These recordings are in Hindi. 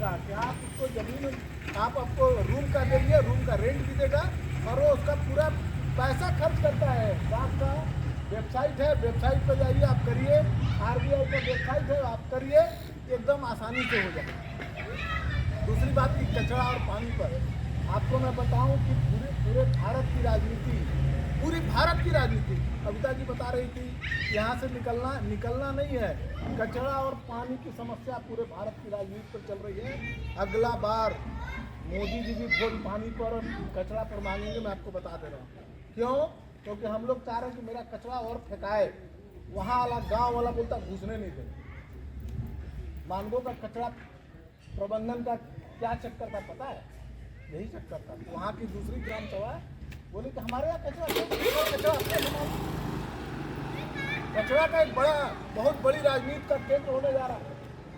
का कि आप उसको जमीन आपको रूम का देंगे, रूम का रेंट भी देगा और वो उसका पूरा पैसा खर्च करता है। आपका वेबसाइट है, वेबसाइट पर जाइए, आप करिए, RBI का वेबसाइट है, आप करिए, एकदम आसानी से हो जाए। दूसरी बात की कचरा और पानी पर आपको मैं बताऊं कि पूरे भारत की राजनीति, पूरी भारत की राजनीति, कविता जी बता रही थी यहाँ से निकलना नहीं है, कचरा और पानी की समस्या पूरे भारत की राजनीति पर चल रही है। अगला बार मोदी जी भी वोट पानी पर और कचरा पर मांगेंगे, मैं आपको बता दे रहा हूँ। क्यों? क्योंकि हम लोग चाह रहे हैं कि मेरा कचरा और फेंकाए, वहाँ वाला गाँव वाला बोलता घुसने नहीं दे। मानगो का कचरा प्रबंधन का क्या चक्कर था पता है? यही चक्कर था। वहाँ की दूसरी ग्राम सभा बोली कि हमारे यहाँ कचरा का एक बहुत बड़ी राजनीति का केंद्र होने जा रहा है।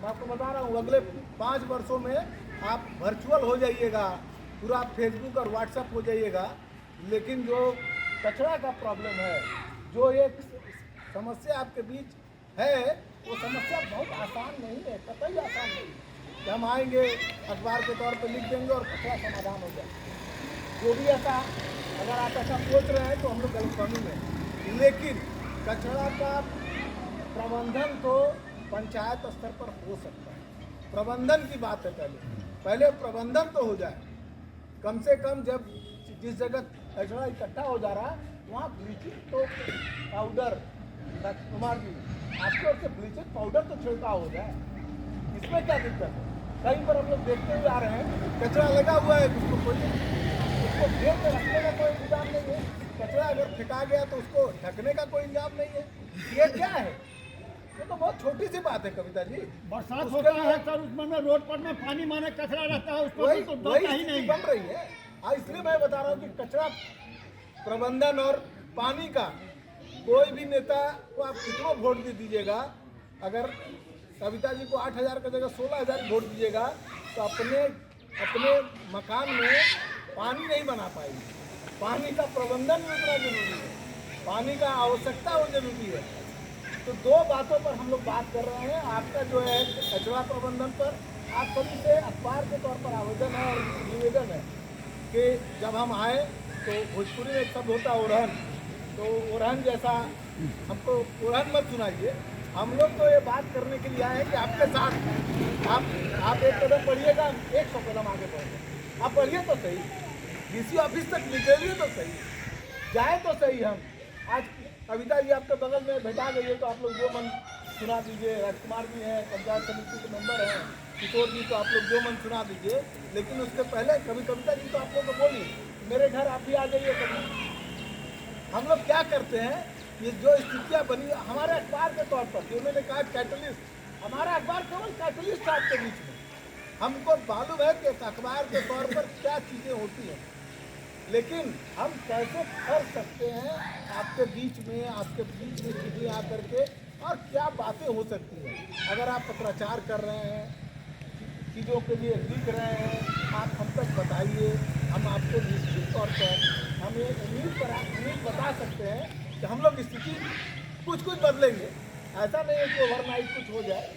मैं आपको बता रहा हूँ, अगले 5 वर्षों में आप वर्चुअल हो जाइएगा, पूरा फेसबुक और व्हाट्सएप हो जाइएगा, लेकिन जो कचरा का प्रॉब्लम है, जो एक समस्या आपके बीच है, वो समस्या बहुत आसान नहीं है, कतई आसान नहीं है कि हम आएंगे अखबार के तौर पर लिख देंगे और कचरा समाधान हो जाए। जो भी ऐसा, अगर आप ऐसा सोच रहे हैं तो हम लोग गलतफहमी में। लेकिन कचरा का प्रबंधन तो पंचायत स्तर पर हो सकता है। प्रबंधन की बात है, पहले प्रबंधन तो हो जाए। कम से कम जब जिस जगह कचरा इकट्ठा हो जा रहा है वहाँ ब्लीचिंग तो पाउडर, कुमार जी आपके ओर से ब्लीचिंग पाउडर तो छिड़काव हो जाए, इसमें क्या दिक्कत है? कहीं पर हम लोग देखते हुए आ रहे हैं कचरा लगा हुआ है, उसको घेर के रखने का कोई इंतजाम नहीं है। कचरा अगर फेंका गया तो उसको ढकने का कोई इंतजाम नहीं है। ये क्या है? ये तो बहुत छोटी सी बात है कविता जी। बरसात होता है सर, उसमें रोड पर में पानी माने कचरा रहता है, उसको वही ही नहीं बन रही है। इसलिए मैं बता रहा हूँ कि कचरा प्रबंधन और पानी का कोई भी नेता को आप कितना वोट दे दीजिएगा, अगर कविता जी को 8,000 की जगह 16,000 वोट दीजिएगा तो अपने मकान में पानी नहीं बना पाएगी। पानी का प्रबंधन भी उतना जरूरी है, पानी का आवश्यकता वो जरूरी है। तो दो बातों पर हम लोग बात कर रहे हैं। आपका जो है कचरा प्रबंधन पर आप सभी से अखबार के तौर पर आवेदन है और निवेदन है कि जब हम आए तो भोजपुरी में एक शब्द होता है ओरहन, तो ओरहन जैसा हमको ओरहन मत सुनाइए। हम लोग तो ये बात करने के लिए आए हैं कि आपके साथ आप एक कदम बढ़िएगा, 100 कदम आगे बढ़ेंगे। आप बढ़िए तो सही, DC ऑफिस तक निकलिए तो सही, जाए तो सही। हम आज कविता जी आपके बगल में बैठा गई है तो आप लोग जो मन सुना दीजिए। राजकुमार जी हैं, पंचायत समिति के मेंबर हैं, किशोर जी, तो आप लोग जो मन सुना दीजिए। लेकिन उसके पहले कविता जी तो आप लोग को बोली मेरे घर आप भी आ जाइए कभी। हम लोग क्या करते हैं, ये जो स्थितियाँ बनी हमारे अखबार के तौर पर, जो उन्होंने कहा कैटलिस्ट, हमारा अखबार केवल कैटलिस्ट आपके बीच में। हमको मालूम है कि अखबार के तौर पर क्या चीज़ें होती हैं, लेकिन हम कैसे कर सकते हैं आपके बीच में चीज़ें आकर के, और क्या बातें हो सकती हैं। अगर आप पत्राचार कर रहे हैं, चीज़ों के लिए लिख रहे हैं, आप हम तक बताइए। हम आपको निश्चित तौर पर हम ये उम्मीद बता सकते हैं कि हम लोग स्थिति कुछ बदलेंगे। ऐसा नहीं है कि ओवरनाइट कुछ हो जाए,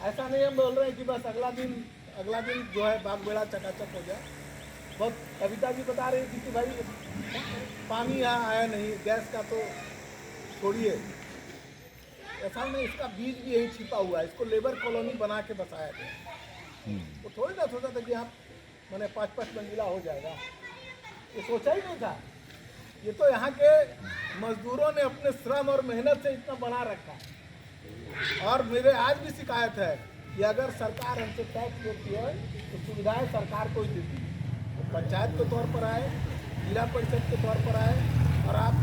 ऐसा नहीं हम बोल रहे हैं कि बस अगला दिन जो है बाग बेड़ा चकाचक हो जाए। बहुत कविता जी बता रही थी कि भाई पानी यहाँ आया नहीं, गैस का तो छोड़िए, ऐसा नहीं, इसका बीज भी यही छिपा हुआ है। इसको लेबर कॉलोनी बना के बसाया गया। वो थोड़ी ना सोचा था कि आप मैंने 5-5 मंजिला हो जाएगा, ये सोचा ही नहीं था। ये तो यहाँ के मजदूरों ने अपने श्रम और मेहनत से इतना बना रखा है। और मेरे आज भी शिकायत है कि अगर सरकार हमसे टैक्स लेती है तो सुविधाएं सरकार को ही देती है। तो पंचायत के तौर पर आए, जिला परिषद के तौर पर आए। और आप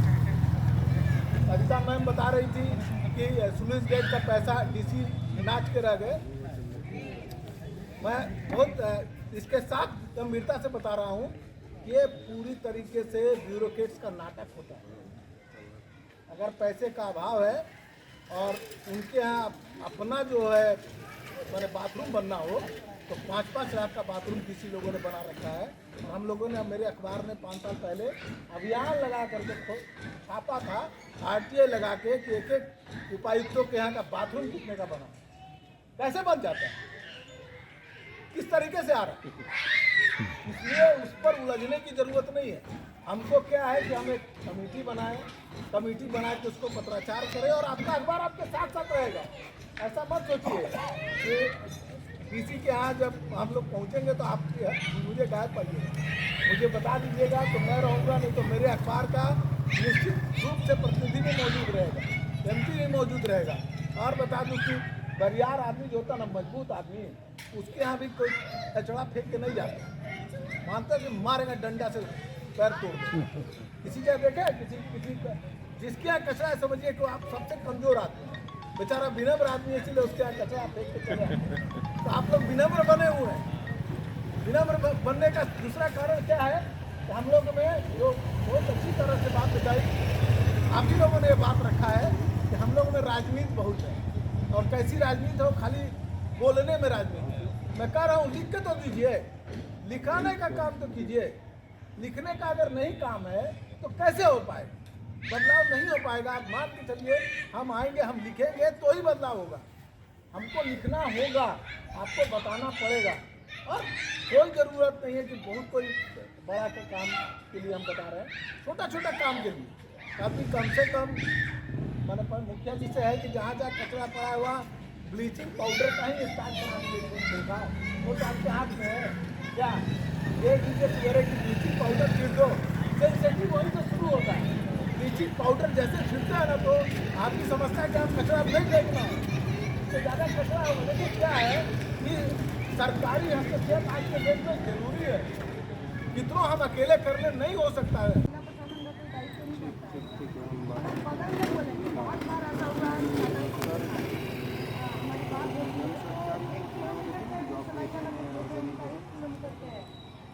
कविता मैम बता रही थी कि स्लूइस गेट का पैसा DC नाच के रह गए। मैं बहुत इसके साथ गंभीरता से बता रहा हूँ, ये पूरी तरीके से ब्यूरोक्रेट्स का नाटक होता है। अगर पैसे का अभाव है और उनके यहाँ अपना जो है मैंने बाथरूम बनना हो तो 5-5 लाख का बाथरूम किसी लोगों ने बना रखा है। और हम लोगों ने, मेरे अखबार ने 5 साल पहले अभियान लगा करके छापा था, RTI लगा के कि एक उपायुक्तों के यहाँ का बाथरूम कितने का बना, कैसे बन जाता है। किस तरीके से आ रहा है, इसलिए उस पर उलझने की जरूरत नहीं है। हमको क्या है कि हम एक कमेटी बनाए, कमेटी बना के उसको पत्राचार करें और आपका अखबार आपके साथ साथ रहेगा। ऐसा मत सोचिए कि किसी के यहाँ जब हम लोग पहुँचेंगे तो आप मुझे गायब पाइएगा, मुझे बता दीजिएगा तो मैं रहूँगा, नहीं तो मेरे अखबार का निश्चित रूप से प्रतिनिधि भी मौजूद रहेगा, एमपी भी मौजूद रहेगा। और बता दूँ कि बरियार आदमी जो होता ना, मजबूत आदमी, उसके यहाँ भी कोई कचड़ा फेंक के नहीं जाता, मानता कि मारेंगे डंडा से पैर तोड़ दे। किसी जगह देखे किसी जिसके यहाँ कचरा है, समझिए कि आप सबसे कमजोर आदमी, बेचारा विनम्र आदमी, इसीलिए उसके यहाँ कचरा फेंक के चले आते। तो आप लोग विनम्र बने हुए हैं। विनम्र बनने का दूसरा कारण क्या है कि हम लोग में जो बहुत अच्छी तरह से बात बताई, आप ही लोगों ने ये बात रखा है कि हम लोग में राजनीति बहुत है। और कैसी राजनीति हो, खाली बोलने में राजनीति है। मैं कह रहा हूँ लिख के तो दीजिए, लिखाने का काम तो कीजिए। लिखने का अगर नहीं काम है तो कैसे हो पाएगा, बदलाव नहीं हो पाएगा। आप मान के चलिए हम आएंगे, हम लिखेंगे तो ही बदलाव होगा। हमको लिखना होगा, आपको बताना पड़ेगा। और कोई ज़रूरत नहीं है कि बहुत कोई बड़ा का काम के लिए हम बता रहे हैं, छोटा छोटा काम के लिए काफ़ी कम से कम मैंने मुखिया जी से है कि जहाँ जहाँ कचरा पड़ा है वहाँ ब्लीचिंग पाउडर का ही स्टार्ट कराने के लिए देखा, वो तो आपके हाथ में है क्या? एक लीजिए सवेरे की ब्लीचिंग पाउडर छिड़ दो, सेंसिटिव वहीं से शुरू होता है। ब्लीचिंग पाउडर जैसे छिड़ता है ना तो आपकी समस्या है कि आप कचरा नहीं देखना, इससे ज़्यादा कचरा होगा। लेकिन क्या है कि सरकारी हस्तक्षेप आज के डेट में जरूरी है, कितनों हम अकेले करने नहीं हो सकता है।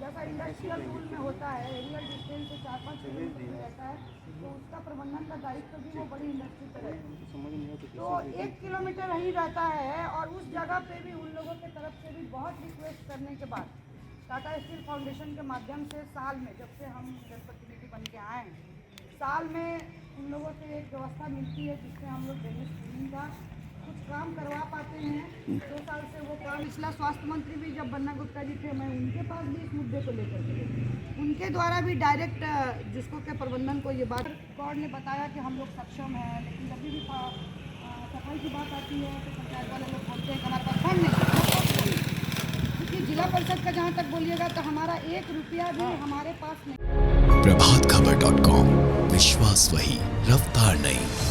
जैसा इंडस्ट्रियल रूल में होता है, एरियल डिस्टेंस से 4-5 किलोमीटर में रहता है, तो उसका प्रबंधन का दायित्व भी वो बड़ी इंडस्ट्री पर है। तो 1 किलोमीटर ही रहता है और उस जगह पे भी उन लोगों की तरफ से भी बहुत रिक्वेस्ट करने के बाद टाटा स्टील फाउंडेशन के माध्यम से साल में, जब से हम जनप्रतिनिधि बन के आए हैं, साल में उन लोगों से एक व्यवस्था मिलती है जिससे हम लोग ड्रेनेज क्लीनिंग का कुछ काम करवा पाते हैं। 2 साल से वो काम, पिछला स्वास्थ्य मंत्री भी जब बन्ना गुप्ता जी थे, मैं उनके पास भी इस मुद्दे को लेकर के उनके द्वारा भी डायरेक्ट जिसको के प्रबंधन को ये बात कौर ने बताया कि हम लोग सक्षम हैं, लेकिन जब भी सफाई की बात आती है तो पंचायत वाले लोग बोलते हैं कि हमारे पास फंड नहीं। क्योंकि जिला परिषद का जहाँ तक बोलिएगा तो हमारा 1 रुपया भी हमारे पास नहीं। प्रभातखबर.com, विश्वास वही, रफ्तार नहीं।